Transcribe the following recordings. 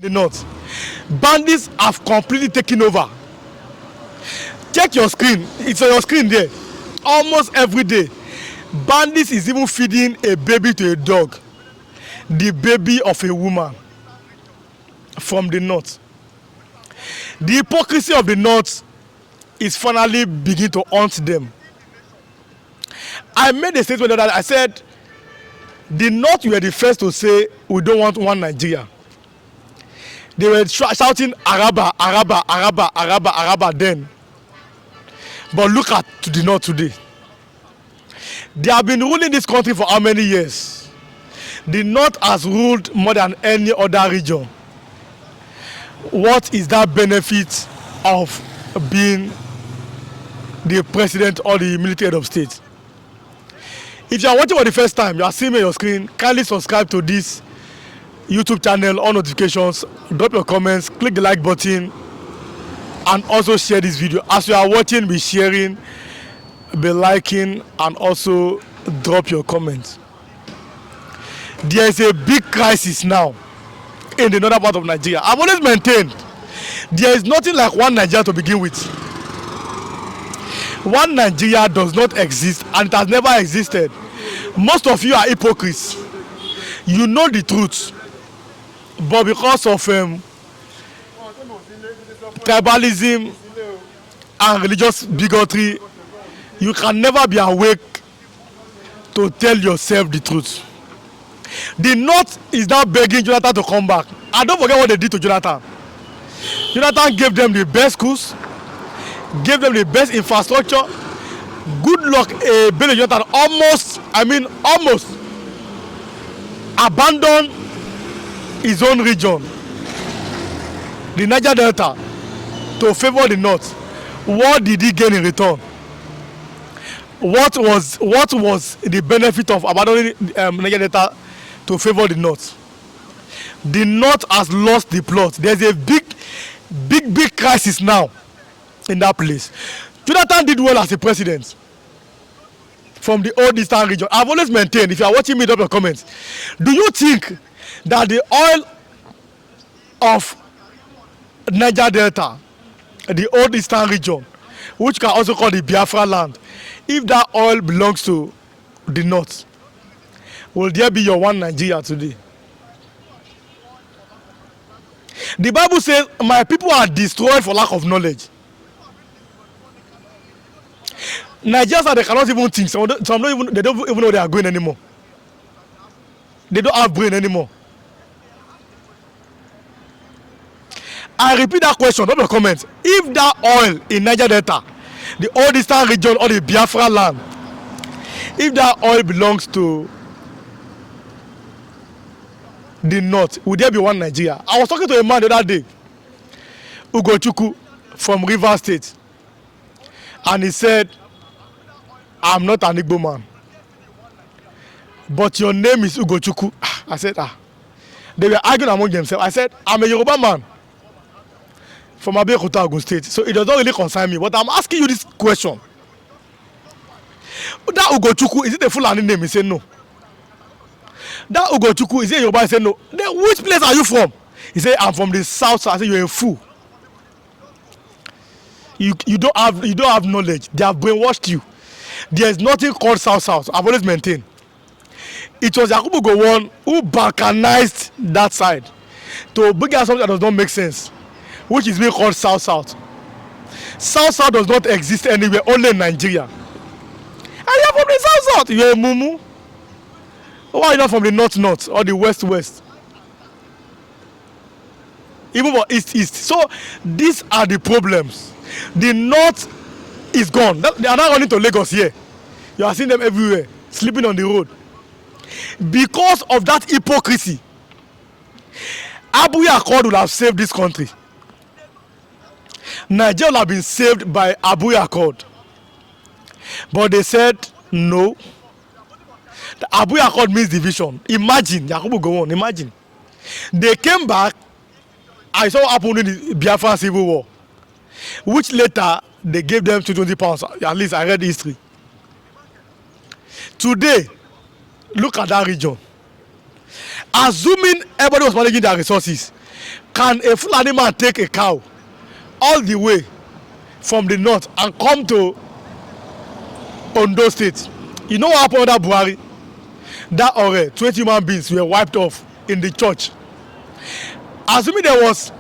the north. Bandits have completely taken over. Check your screen. It's on your screen there. Almost every day, bandits is even feeding a baby to a dog. The baby of a woman from the north. The hypocrisy of the north is finally beginning to haunt them. I made a statement that I said the north were the first to say we don't want one Nigeria. They were shouting Araba, Araba, Araba, Araba, Araba then. But look at to the north today. They have been ruling this country for how many years? The north has ruled more than any other region. What is that benefit of being the president or the military head of state? If you are watching for the first time, you are seeing me on your screen, kindly subscribe to this YouTube channel, on notifications, drop your comments, click the like button, and also share this video. As you are watching, be sharing, be liking, and also drop your comments. There is a big crisis now in the northern part of Nigeria. I've always maintained there is nothing like one Nigeria to begin with. One Nigeria does not exist and it has never existed. Most of you are hypocrites. You know the truth, but because of tribalism and religious bigotry, you can never be awake to tell yourself the truth. The north is now begging Jonathan to come back. And don't forget what they did to Jonathan. Jonathan gave them the best schools, gave them the best infrastructure. Good luck, Bello Jonathan almost abandoned his own region, the Niger Delta, to favor the north. What did he gain in return? What was the benefit of abandoning Niger Delta to favor the north? The north has lost the plot. There's a big crisis now in that place. Jonathan did well as a president from the old eastern region. I've always maintained, if you are watching me, drop your comments. Do you think that the oil of Niger Delta, the old eastern region, which can also call the Biafra land, if that oil belongs to the north, will there be your one Nigeria today? The Bible says, my people are destroyed for lack of knowledge. Nigerians are, they cannot even think. Some they don't even know they are going anymore. They don't have brain anymore. I repeat that question, drop your comments. If that oil in Niger Delta, the old eastern region or the Biafra land, if that oil belongs to the north, would there be one Nigeria? I was talking to a man the other day, Ugochukwu from Rivers State, and he said, I'm not an Igbo man, but your name is Ugochukwu. I said, They were arguing among themselves. I said, I'm a Yoruba man from Abeokuta, Ogun State, so it does not really concern me. But I'm asking you this question. That Ugochukwu, is it a Fulani name? He said no. That Ugochukwu, is it Yoruba? He said no. Then which place are you from? He said, I'm from the south. So I said, you're a fool. You don't have knowledge. They have brainwashed you. There is nothing called South. I've always maintained. It was Yakubu Gowon who balkanized that side to bring out something that does not make sense, which is being called South. South does not exist anywhere, only in Nigeria. And you're from the South. You're a mumu. Why are you not from the North or the West? Even for East. So these are the problems. The North is gone. They are not running to Lagos here. You are seeing them everywhere, sleeping on the road. Because of that hypocrisy, Abuja Accord will have saved this country. Nigeria will have been saved by Abuja Accord. But they said no. The Abuja Accord means division. Imagine, Yakubu Gowon, imagine. They came back. I saw what happened in the Biafran Civil War, which later they gave them 220 pounds. At least I read history. Today, look at that region. Assuming everybody was managing their resources, Can a Fulani man take a cow all the way from the north and come to Ondo State? You know what happened under Buhari? That 20 human beings were wiped off in the church. Assuming there was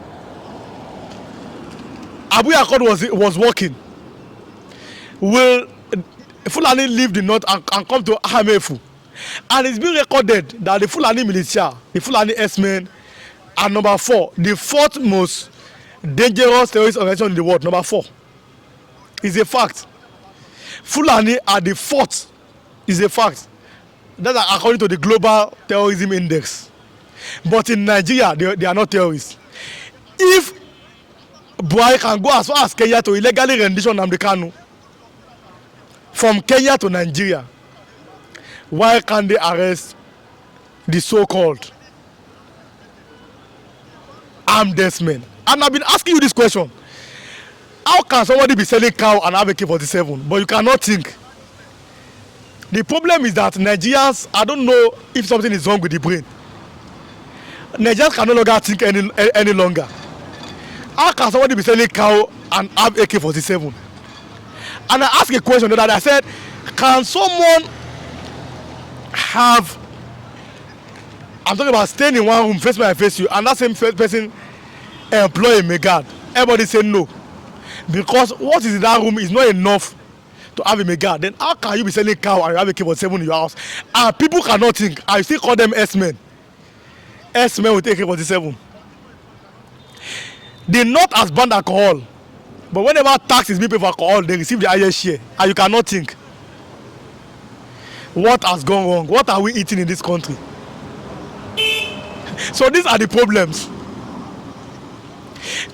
Abu Yakod was working, will Fulani leave the north and come to Ahamefu? And it's been recorded that the Fulani militia, the Fulani S-men, are number 4, the 4th most dangerous terrorist organization in the world. Number 4 is a fact. Fulani are the 4th is a fact. That's according to the Global Terrorism Index. But in Nigeria, they are not terrorists. If Buhari can go as far as Kenya to illegally rendition Nnamdi Kanu from Kenya to Nigeria, why can't they arrest the so-called armed men? And I've been asking you this question. How can somebody be selling cow and have a AK-47, but you cannot think? The problem is that Nigerians, I don't know if something is wrong with the brain. Nigerians can no longer think any longer. How can somebody be selling cow and have AK-47? And I asked a question that I said, can someone have, I'm talking about staying in one room, face me, I face you, and that same person employ a megad? Everybody say no. Because what is in that room is not enough to have a megad. Then how can you be selling cow and you have a AK-47 in your house? And people cannot think. I still call them S-men. S-men with AK-47. The North has banned alcohol. But whenever tax is being paid for alcohol, they receive the highest share. And you cannot think. What has gone wrong? What are we eating in this country? So these are the problems.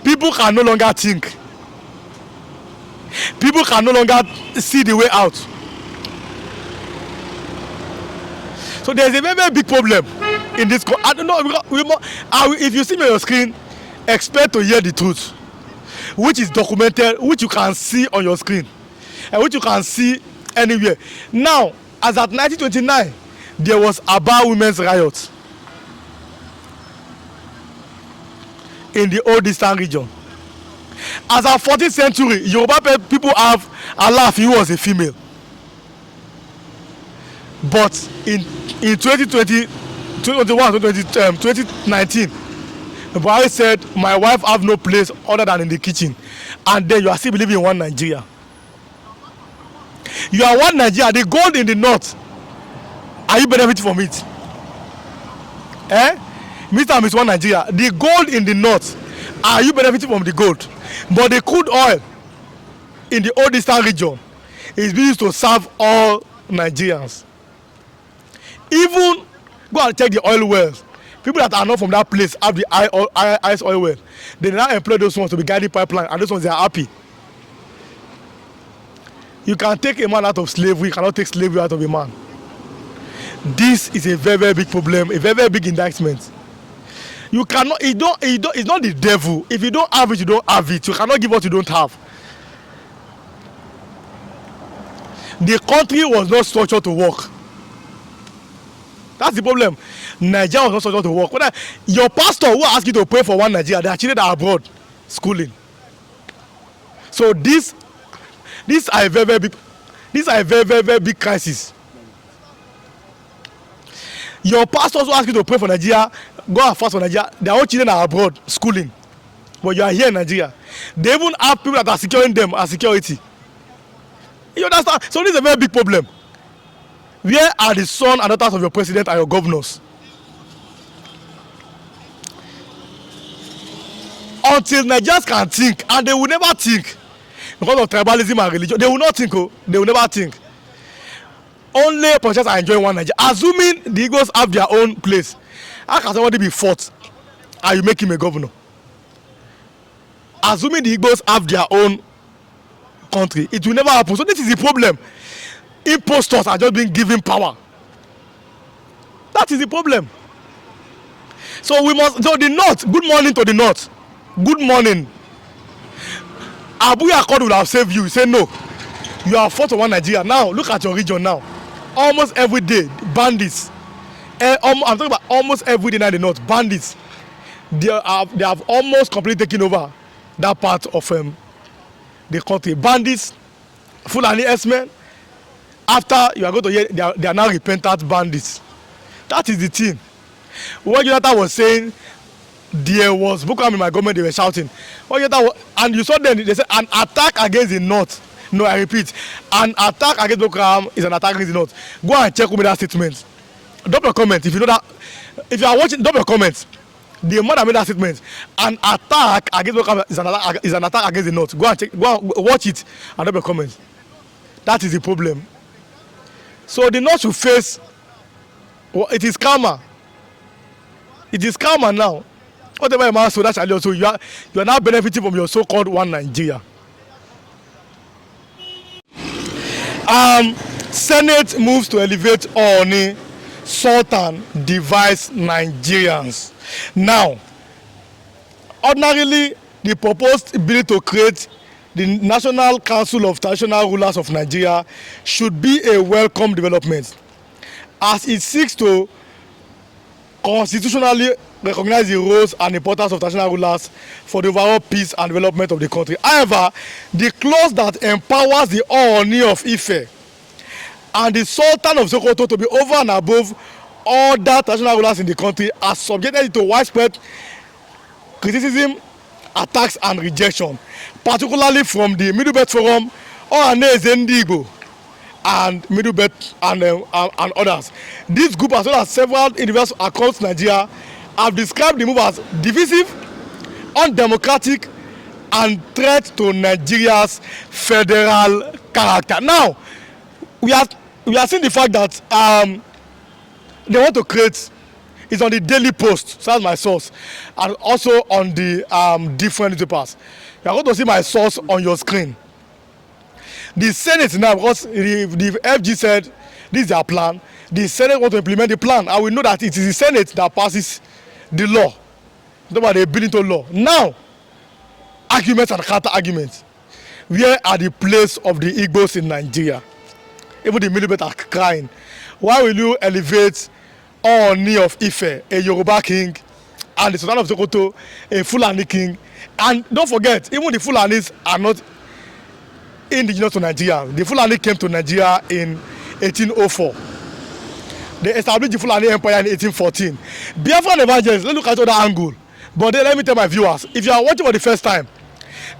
People can no longer think. People can no longer see the way out. So there's a very, very big problem in this. I don't know. If you see me on your screen, expect to hear the truth, which is documented, which you can see on your screen, and which you can see anywhere. Now, as at 1929, there was Aba women's riot in the old eastern region. As at 14th century, Yoruba people have Alaf, he was a female. But in 2020, 2019, Buhari said, my wife have no place other than in the kitchen. And then you are still believing in one Nigeria. You are one Nigeria. The gold in the north, are you benefiting from it? Mr. and Miss One Nigeria, the gold in the north, are you benefiting from the gold? But the crude oil in the old eastern region is being used to serve all Nigerians. Even go and check the oil wells. People that are not from that place have the ice oil well. They now employ those ones to be guiding pipeline, and those ones they are happy. You can take a man out of slavery, you cannot take slavery out of a man. This is a very, very big problem, a very, very big indictment. You cannot, it's not the devil. If you don't have it, you don't have it. You cannot give what you don't have. The country was not structured to work. That's the problem. Nigeria was not structured to work. Whether your pastor who asked you to pray for one Nigeria, they are children that are abroad schooling. So these are a very, very big, very big crisis. Your pastors who ask you to pray for Nigeria, go and fast for Nigeria, their own children are abroad schooling. But you are here in Nigeria. They even have people that are securing them as security. You understand? So this is a very big problem. Where are the sons and daughters of your president and your governors? Until Nigerians can think, and they will never think because of tribalism and religion, they will not think. They will never think. Only politicians are enjoying one Nigeria. Assuming the Igbos have their own place, how can somebody be fought and you make him a governor? Assuming the Igbos have their own country, it will never happen. So this is the problem. Impostors are just being given power. That is the problem. So we must. So the North. Good morning to the North. Good morning. Abu Yakod will have saved you. He said no. You are fought for one Nigeria. Now look at your region now. Almost every day, bandits. I'm talking about almost every day now in the North, bandits. they have almost completely taken over that part of the country. Bandits, Fulani S-men, after you are going to hear they are now repentant bandits. That is the thing. What Jonathan was saying, there was Boko Haram in my government, they were shouting. And you saw them, they said an attack against the north. No, I repeat, an attack against Boko Haram is an attack against the north. Go and check with that statement. Drop your comment if you know that. If you are watching, drop your comments. The man that made that statement, an attack against Boko Haram is an attack against the north. Go and check, go and watch it and drop your comments. That is the problem. So the north should face, well, it is karma. It is karma now. Whatever a man so that's also you are now benefiting from your so-called one Nigeria. Senate moves to elevate Ooni, Sultan divides Nigerians. Now, ordinarily, the proposed bill to create the National Council of Traditional Rulers of Nigeria should be a welcome development, as it seeks to constitutionally recognize the roles and importance of traditional rulers for the overall peace and development of the country. However, the clause that empowers the Ooni of Ife and the Sultan of Sokoto to be over and above other traditional rulers in the country has subjected it to widespread criticism, attacks and rejection, particularly from the Middle Belt Forum, Ohaneze Ndigbo, and Middle Belt and others. This group, as well as several individuals across Nigeria, have described the move as divisive, undemocratic, and threat to Nigeria's federal character. Now, we are seeing the fact that they want to create, it's on the Daily Post, so that's my source, and also on the different newspapers. You are going to see my source on your screen. The Senate now, because the FG said this is their plan, the Senate want to implement the plan, and we know that it is the Senate that passes the law. About the bill into law. Now, arguments and counter arguments. Where are the place of the Igbos in Nigeria? Even the Middle Belt are crying. Why will you elevate Ooni of Ife, a Yoruba king, and the Sultan of Sokoto, a Fulani king? And don't forget, even the Fulanis are not indigenous to Nigeria. The Fulani came to Nigeria in 1804. They established the Fulani Empire in 1814. Biafran evangelists, let's look at other angle. But then let me tell my viewers, if you are watching for the first time,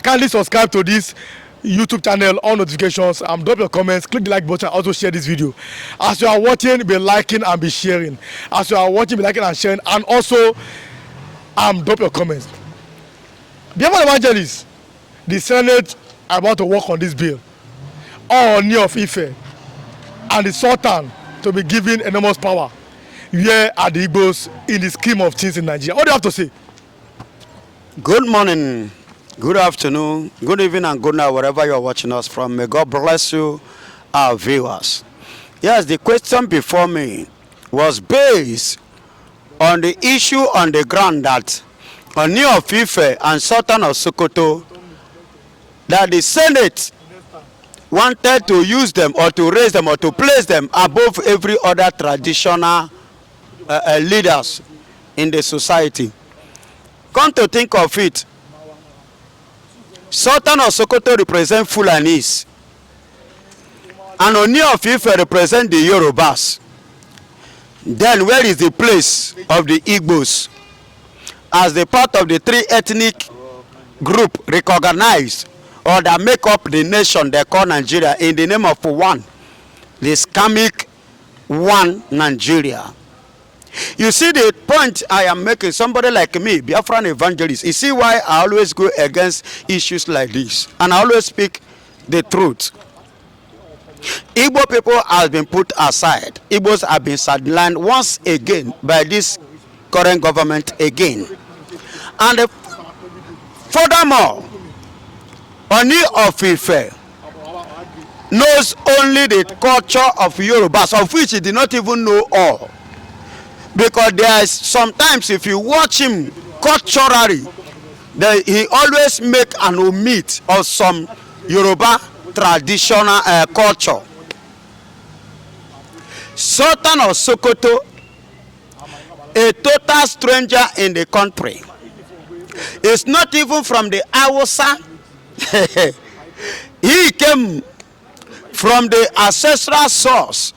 kindly subscribe to this YouTube channel, on notifications, drop your comments, click the like button, also share this video. As you are watching, be liking and be sharing. As you are watching, be liking and sharing, and also drop your comments. Biafran evangelists, the Senate are about to work on this bill. Ooni of Ife and the Sultan to be given enormous power. Where are the Igbos in the scheme of things in Nigeria? What do you have to say? Good morning, good afternoon, good evening, and good night, wherever you are watching us from. May God bless you, our viewers. Yes, the question before me was based on the issue on the ground that Ooni of Ife and Sultan of Sokoto, that the Senate wanted to use them or to raise them or to place them above every other traditional leaders in the society. Come to think of it, Sultan of Sokoto represent Fulanis and Ooni of Ife represent the Yorubas. Then where is the place of the Igbos as the part of the three ethnic group recognized or that make up the nation they call Nigeria in the name of one, the scamic one Nigeria? You see the point I am making. Somebody like me, Biafran evangelist, you see why I always go against issues like this, and I always speak the truth. Igbo people have been put aside. Igbos have been sidelined once again by this current government again. And furthermore, Ooni of Ife knows only the culture of Yorubas, of which he did not even know all. Because there is sometimes, if you watch him culturally, he always make an omit of some Yoruba traditional culture. Sultan of Sokoto, a total stranger in the country, It's not even from the Hausa. He came from the ancestral source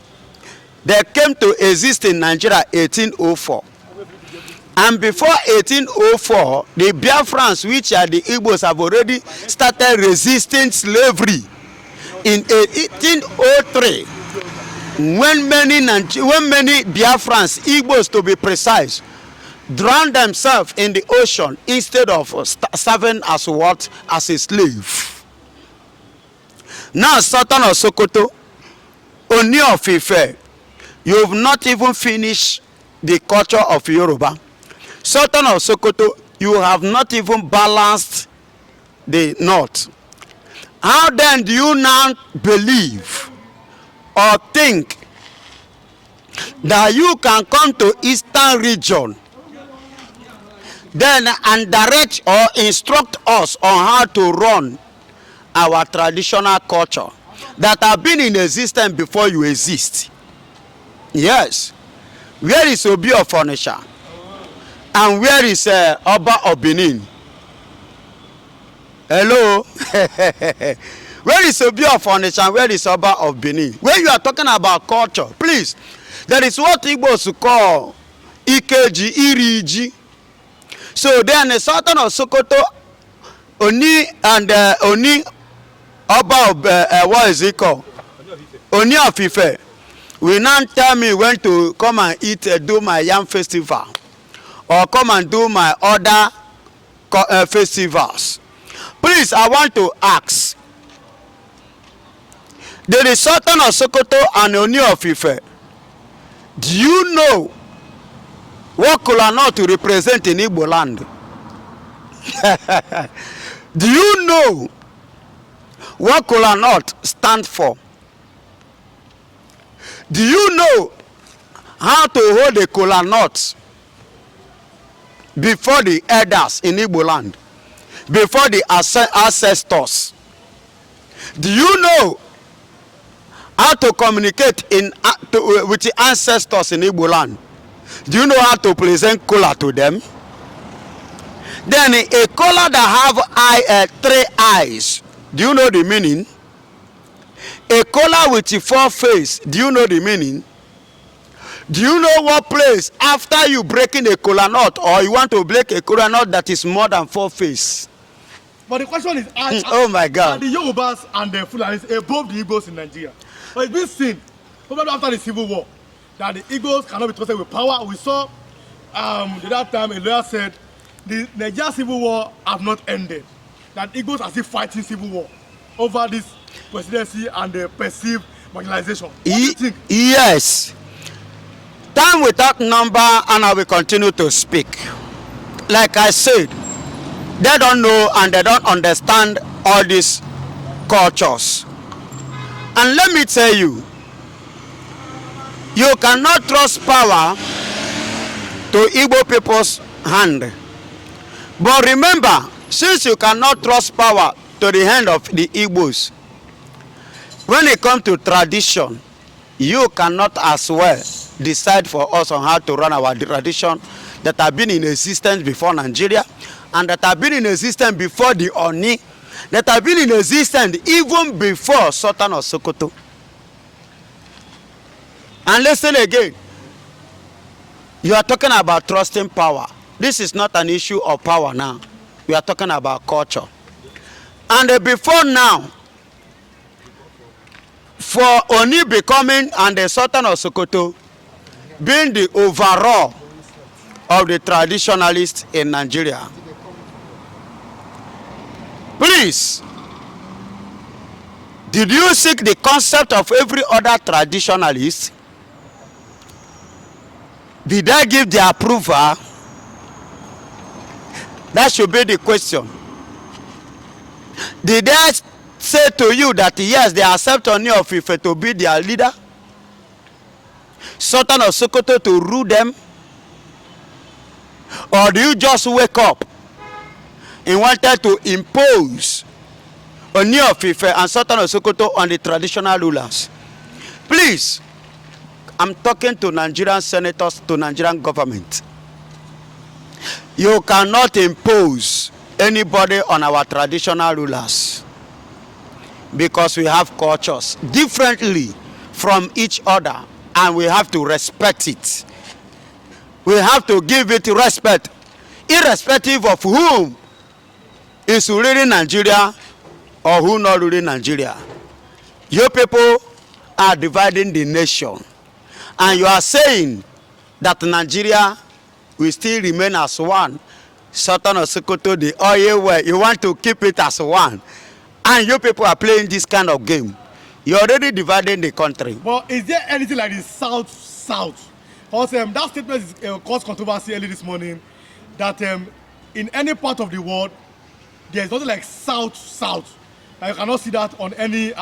that came to exist in Nigeria 1804. And before 1804, the Biafrans, which are the Igbos, have already started resisting slavery. In 1803, when many Biafrans, Igbos to be precise, drowned themselves in the ocean instead of serving as what? As a slave. Now, Sultan of Sokoto, Oni of Ife, you have not even finished the culture of Yoruba. Sultan of Sokoto, you have not even balanced the north. How then do you now believe or think that you can come to Eastern region then and direct or instruct us on how to run our traditional culture that have been in existence before you exist? Yes. Where is Obi of Onitsha? And where is Oba of Benin? Hello? Where is Obi of Onitsha and where is Oba of Benin? When you are talking about culture, please, there is what Igbos call Ikeji, Iriji. So then the Sultan of Sokoto, Oni and Oni, Oba of, what is it called? Oni of Ife. Will now tell me when to come and eat, do my yam festival. Or come and do my other festivals. Please, I want to ask. The Sultan of Sokoto and Oni of Ife, do you know what kola nut to represent in Igbo land? Do you know what kola nut stand for? Do you know how to hold a kola nut before the elders in Igbo land, before the ancestors? Do you know how to communicate with the ancestors in Igbo land? Do you know how to present kola to them? Then a kola that have three eyes, do you know the meaning? A kola with 4 faces, do you know the meaning? Do you know what place after you breaking a kola nut or you want to break a kola nut that is more than 4 faces? But the question is, oh my God, are the Yorubas and the Fulanis above the Igbos in Nigeria? But it's been seen, probably after the Civil War, that the Igbos cannot be trusted with power. We saw at that time a lawyer said the Nigeria Civil War have not ended. That Igbos are still fighting Civil War over this presidency and the perceived marginalization. What do you think? Yes. Time without number, and I will continue to speak. Like I said, they don't know and they don't understand all these cultures. And let me tell you, you cannot trust power to Igbo people's hand. But remember, since you cannot trust power to the hand of the Igbos, when it comes to tradition, you cannot as well decide for us on how to run our tradition that have been in existence before Nigeria and that have been in existence before the Oni, that have been in existence even before Sultan of Sokoto. And listen again, you are talking about trusting power. This is not an issue of power now. We are talking about culture. And before now, for Oni becoming and the Sultan of Sokoto being the overall of the traditionalists in Nigeria, please, did you seek the concept of every other traditionalist? Did they give their approval? That should be the question. Did they say to you that yes, they accept Oni of Ife to be their leader, Sultan of Sokoto to rule them? Or do you just wake up and wanted to impose Oni of Ife and Sultan of Sokoto on the traditional rulers? Please, I'm talking to Nigerian senators, to Nigerian government. You cannot impose anybody on our traditional rulers, because we have cultures differently from each other, and we have to respect it. We have to give it respect, irrespective of whom is ruling Nigeria or who not ruling Nigeria. You people are dividing the nation, and you are saying that Nigeria will still remain as one. Sultan of Sokoto, the oil well, you want to keep it as one, and you people are playing this kind of game. You're already dividing the country. But is there anything like the South? Because that statement caused controversy early this morning, that in any part of the world, there is nothing like South. You cannot see that on any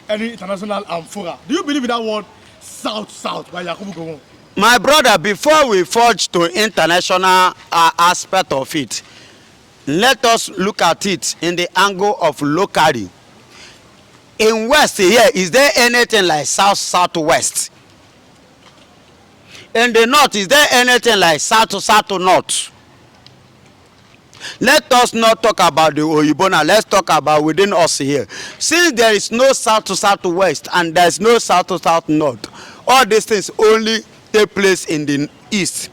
international fora. Do you believe in that word South by Yakubu Gowon? My brother, before we forge to international aspect of it, let us look at it in the angle of locally. In West here, is there anything like South-Southwest? In the North, is there anything like South-South-North? Let us not talk about the Oyibo now. Let's talk about within us here. Since there is no South-Southwest and there is no South-South-North, all these things only take place in the East.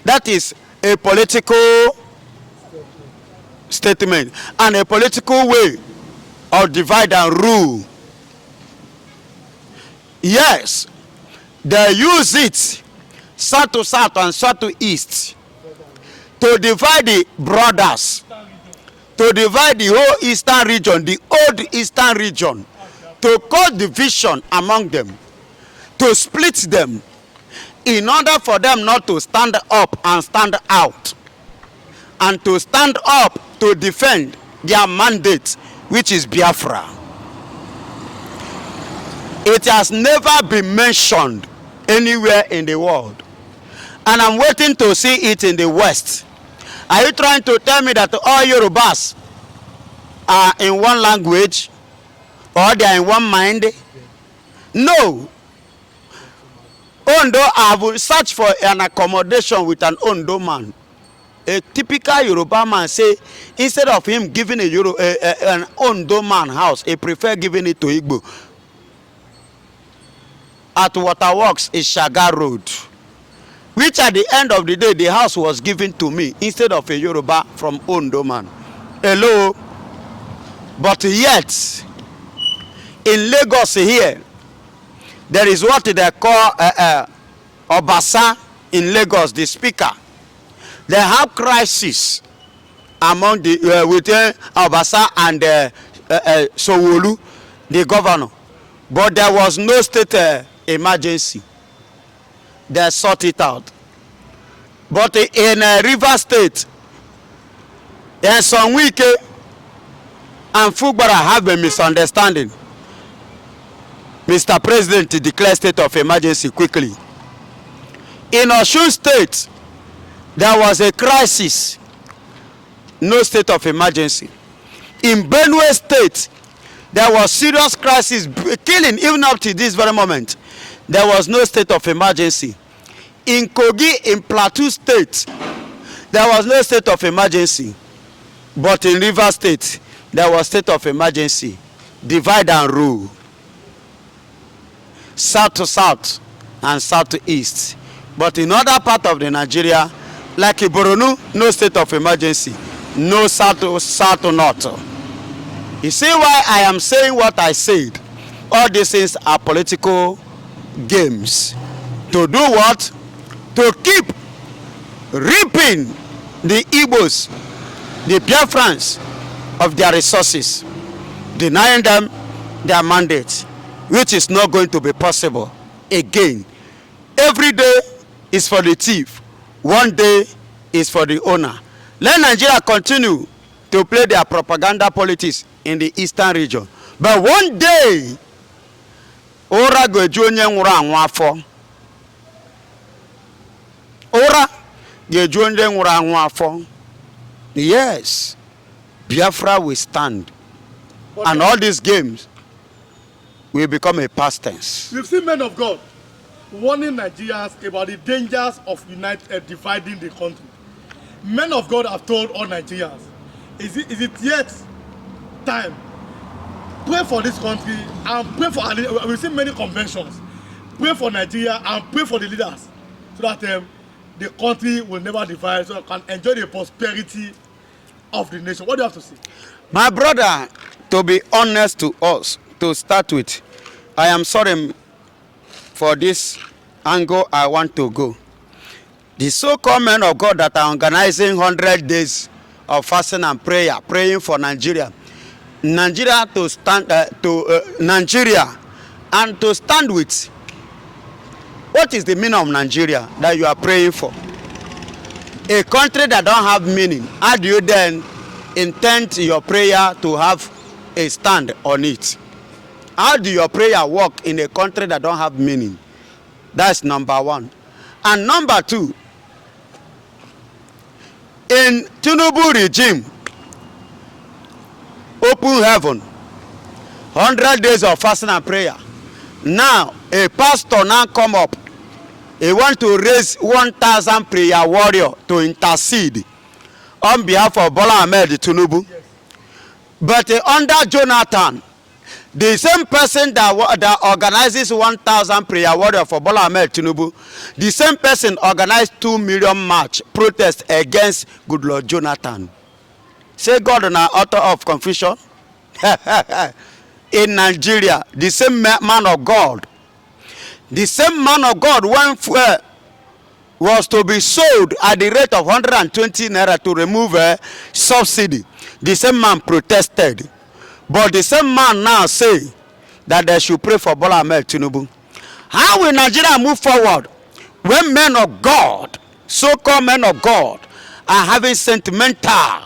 That is a political statement and a political way of divide and rule. Yes, they use it south to south and south to east to divide the brothers, to divide the whole eastern region, the old eastern region, to cause division among them, to split them, in order for them not to stand up and stand out, and to stand up to defend their mandate, which is Biafra. It has never been mentioned anywhere in the world, and I'm waiting to see it in the West. Are you trying to tell me that all Yorubas are in one language, or they are in one mind? No. Ondo, I will search for an accommodation with an Ondo man. A typical Yoruba man say, instead of him giving an Ondo man house, he prefer giving it to Igbo. At Waterworks is Shaga Road, which at the end of the day, the house was given to me instead of a Yoruba from Ondo man. Hello? But yet, in Lagos here, there is what they call Obasa in Lagos, the speaker. They have crisis among the within Obasa and Sowolu, the governor. But there was no state emergency. They sort it out. But in River State, Sonwike and Fugbara have a misunderstanding. Mr. President declared state of emergency quickly. In Osun State, there was a crisis, no state of emergency. In Benue State, there was serious crisis, killing even up to this very moment. There was no state of emergency. In Kogi, in Plateau State, there was no state of emergency. But in River State, there was state of emergency. Divide and rule. South to south and south to east. But in other part of the Nigeria, like Iboronu, no state of emergency. No south to north. You see why I am saying what I said? All these things are political games. To do what? To keep reaping the Igbos, the Biafrans, of their resources, denying them their mandate, which is not going to be possible again. Every day is for the thief. One day is for the owner. Let Nigeria continue to play their propaganda politics in the eastern region. But one day, Ora ga-eju onye nwụrụ anwụ afọ. Ora ga-eju onye nwụrụ anwụ afọ. Yes, Biafra will stand. But and all these games will become a past tense. We've seen men of God warning Nigerians about the dangers of dividing the country. Men of God have told all Nigerians, is it yet time? Pray for this country and pray for, we see many conventions. Pray for Nigeria and pray for the leaders so that the country will never divide, so I can enjoy the prosperity of the nation. What do you have to say? My brother, to be honest to us, to start with, I am sorry for this angle I want to go. The so-called men of God that are organizing 100 days of fasting and prayer, praying for Nigeria, Nigeria and to stand with. What is the meaning of Nigeria that you are praying for? A country that don't have meaning. How do you then intend your prayer to have a stand on it? How do your prayer work in a country that don't have meaning? That's number one. And number two, in Tinubu regime, open heaven, 100 days of fasting and prayer. Now, a pastor now come up. He want to raise 1,000 prayer warrior to intercede on behalf of Bola Ahmed Tinubu. Yes. But under Jonathan, the same person that organizes 1,000 prayer warrior for Bola Ahmed Tinubu, the same person organized 2 million march protest against Goodluck Jonathan. Say God na author of confusion. In Nigeria, the same man of God, the same man of God was to be sold at the rate of 120 naira to remove a subsidy. The same man protested. But the same man now say that they should pray for Bola Ahmed Tinubu. How will Nigeria move forward when men of God, so-called men of God, are having sentimental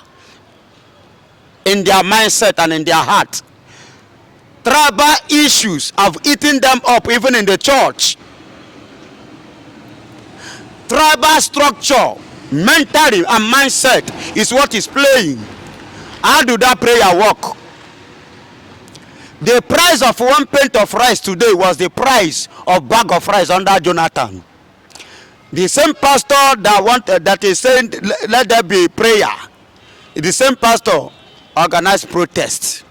in their mindset and in their heart? Tribal issues have eaten them up even in the church. Tribal structure, mentally and mindset is what is playing. How do that prayer work? The price of 1 pint of rice today was the price of bag of rice under Jonathan. The same pastor that is saying let there be prayer, the same pastor organized protests.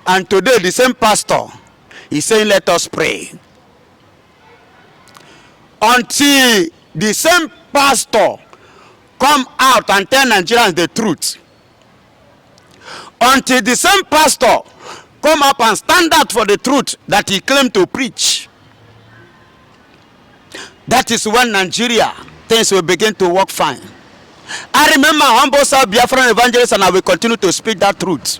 And today the same pastor is saying let us pray. Until the same pastor come out and tell Nigerians the truth. Until the same pastor come up and stand out for the truth that he claimed to preach. That is when Nigeria things will begin to work fine. I remember humble Biafran evangelist, and I will continue to speak that truth.